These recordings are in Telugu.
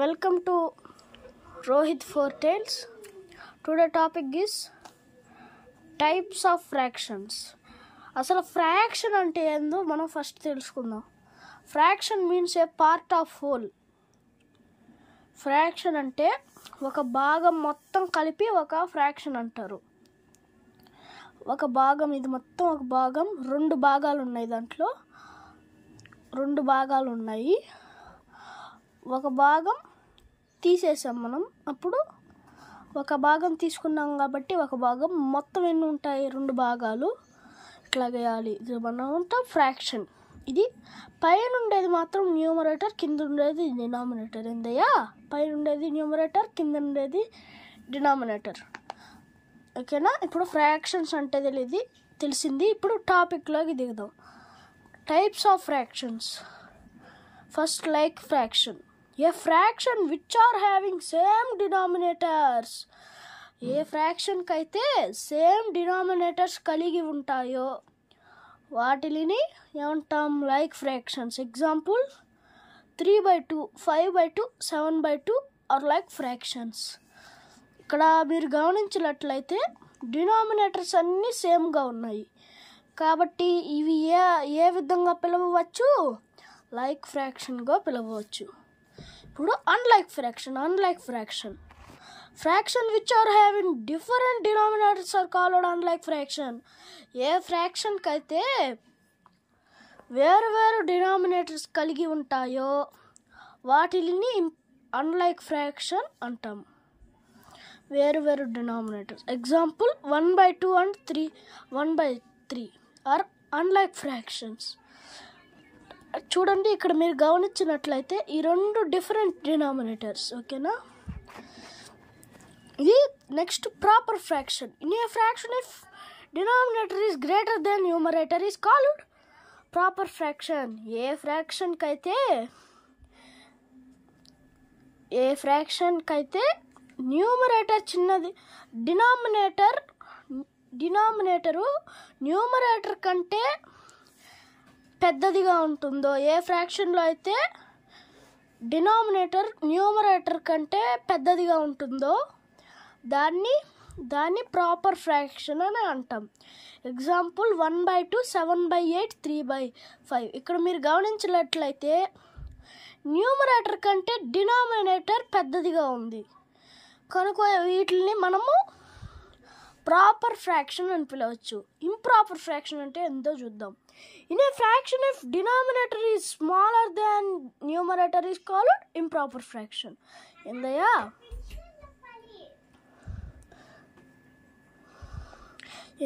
Welcome to Rohit Foretales. Today topic is types of fractions. అసలు ఫ్రాక్షన్ అంటే ఏందో మనం ఫస్ట్ తెలుసుకుందాం. Fraction means A part of whole. Fraction అంటే ఒక భాగం మొత్తం కలిపి ఒక ఫ్రాక్షన్ అంటారు. ఒక భాగం, ఇది మొత్తం ఒక భాగం, రెండు భాగాలు ఉన్నాయి, దాంట్లో రెండు భాగాలు ఉన్నాయి. ఒక భాగం తీసేసాం మనం, అప్పుడు ఒక భాగం తీసుకున్నాం కాబట్టి ఒక భాగం మొత్తం ఎన్ని ఉంటాయి, రెండు భాగాలు. ఇట్లా వేయాలి. ఇది మనం ఉంటాం ఫ్రాక్షన్. ఇది పైన ఉండేది మాత్రం న్యూమరేటర్, కింద ఉండేది డినామినేటర్. ఏందయ్యా, పైన ఉండేది న్యూమరేటర్, కింద ఉండేది డినామినేటర్. ఓకేనా? ఇప్పుడు ఫ్రాక్షన్స్ అంటే తెలిసింది. ఇప్పుడు టాపిక్లోకి దిగుదాం. Types of fractions. First, like fraction. A fraction which are having same denominators. ఏ ఫ్రాక్షన్కి అయితే సేమ్ డినామినేటర్స్ కలిగి ఉంటాయో వాటిని ఏమంటాం, like fractions. Example 3/2, 5/2, 7/2 are like fractions. ఇక్కడ మీరు గమనించినట్లయితే డినామినేటర్స్ అన్నీ సేమ్గా ఉన్నాయి కాబట్టి ఇవి ఏ విధంగా పిలవవచ్చు, లైక్ ఫ్రాక్షన్గా పిలవచ్చు. ఇప్పుడు unlike fraction. Fraction which are having different denominators are called unlike fraction. ఏ ఫ్రాక్షన్కి అయితే వేరు డినామినేటర్స్ కలిగి ఉంటాయో వాటిని అన్లైక్ ఫ్రాక్షన్ అంటాం. వేరు denominators. Example 1/2 and 1/3 are unlike fractions. చూడండి, ఇక్కడ మీరు గమనించినట్లయితే ఈ రెండు డిఫరెంట్ డినామినేటర్స్. ఓకేనా? ఇది next proper fraction. In a fraction if denominator is greater than numerator is called proper fraction. ఏ ఫ్రాక్షన్కి అయితే న్యూమరేటర్ చిన్నది, డినామినేటరు న్యూమరేటర్ కంటే పెద్దదిగా ఉంటుందో, ఏ ఫ్రాక్షన్లో అయితే డినామినేటర్ న్యూమరేటర్ కంటే పెద్దదిగా ఉంటుందో దాన్ని ప్రాపర్ ఫ్రాక్షన్ అని అంటాం. ఎగ్జాంపుల్ 1/2, 7/8, 3/5. ఇక్కడ మీరు గమనించినట్లయితే న్యూమరేటర్ కంటే డినామినేటర్ పెద్దదిగా ఉంది కనుక వీటిని మనము ప్రాపర్ ఫ్రాక్షన్ అని పిలవచ్చు. ఇంప్రాపర్ ఫ్రాక్షన్ అంటే ఎంతో చూద్దాం. In a fraction if denominator is smaller than numerator is called improper fraction.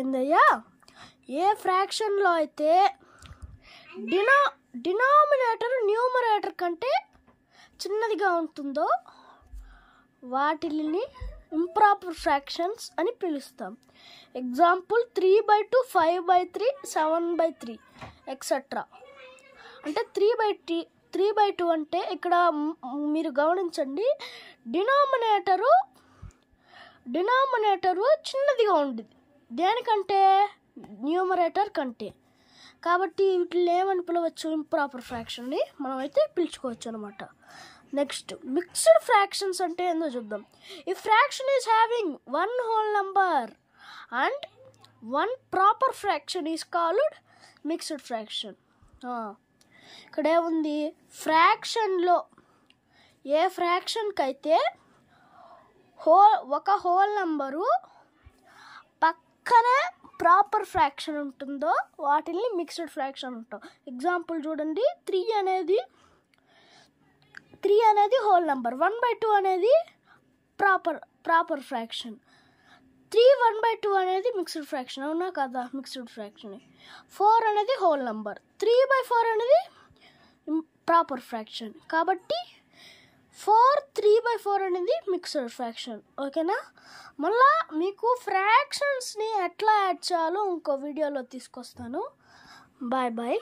ఏందయ్యా, ఏ ఫ్రాక్షన్లో అయితే డినామినేటర్ న్యూమరేటర్ కంటే చిన్నదిగా ఉంటుందో వాటిని ఇంప్రాపర్ ఫ్రాక్షన్స్ అని పిలుస్తాం. Example 3/2, 5/3, 7/3 etcetera. అంటే 3/2 అంటే ఇక్కడ మీరు గమనించండి, డినామినేటరు చిన్నదిగా ఉండేది దేనికంటే, న్యూమరేటర్ కంటే. కాబట్టి వీటిని ఏమని పిలవచ్చు, ఇంప్రాపర్ ఫ్రాక్షన్ని మనం అయితే పిలుచుకోవచ్చు అనమాట. నెక్స్ట్, మిక్స్డ్ ఫ్రాక్షన్స్ అంటే ఏందో చూద్దాం. ఈ fraction is having one whole number and one proper fraction is called mixed fraction. ఇక్కడ ఏముంది, ఫ్రాక్షన్లో ఏ ఫ్రాక్షన్కి అయితే ఒక హోల్ నంబరు పక్కనే ప్రాపర్ ఫ్రాక్షన్ ఉంటుందో వాటిని మిక్స్డ్ ఫ్రాక్షన్ అంటాం. ఎగ్జాంపుల్ చూడండి, 3 అనేది హోల్ నెంబర్, 1/2 అనేది ప్రాపర్ ఫ్రాక్షన్, 1/2 అనేది మిక్స్డ్ ఫ్రాక్షన్. అవునా కదా, మిక్స్డ్ ఫ్రాక్షన్. 4 అనేది హోల్ నెంబర్, 3/4 అనేది ప్రాపర్ ఫ్రాక్షన్. కాబట్టి 3/4 అనేది మిక్స్డ్ ఫ్రాక్షన్. ఓకేనా? మళ్ళా మీకు ఫ్రాక్షన్స్ని ఎట్లా యాడ్ చేయాలో ఇంకో వీడియోలో తీసుకొస్తాను. బాయ్.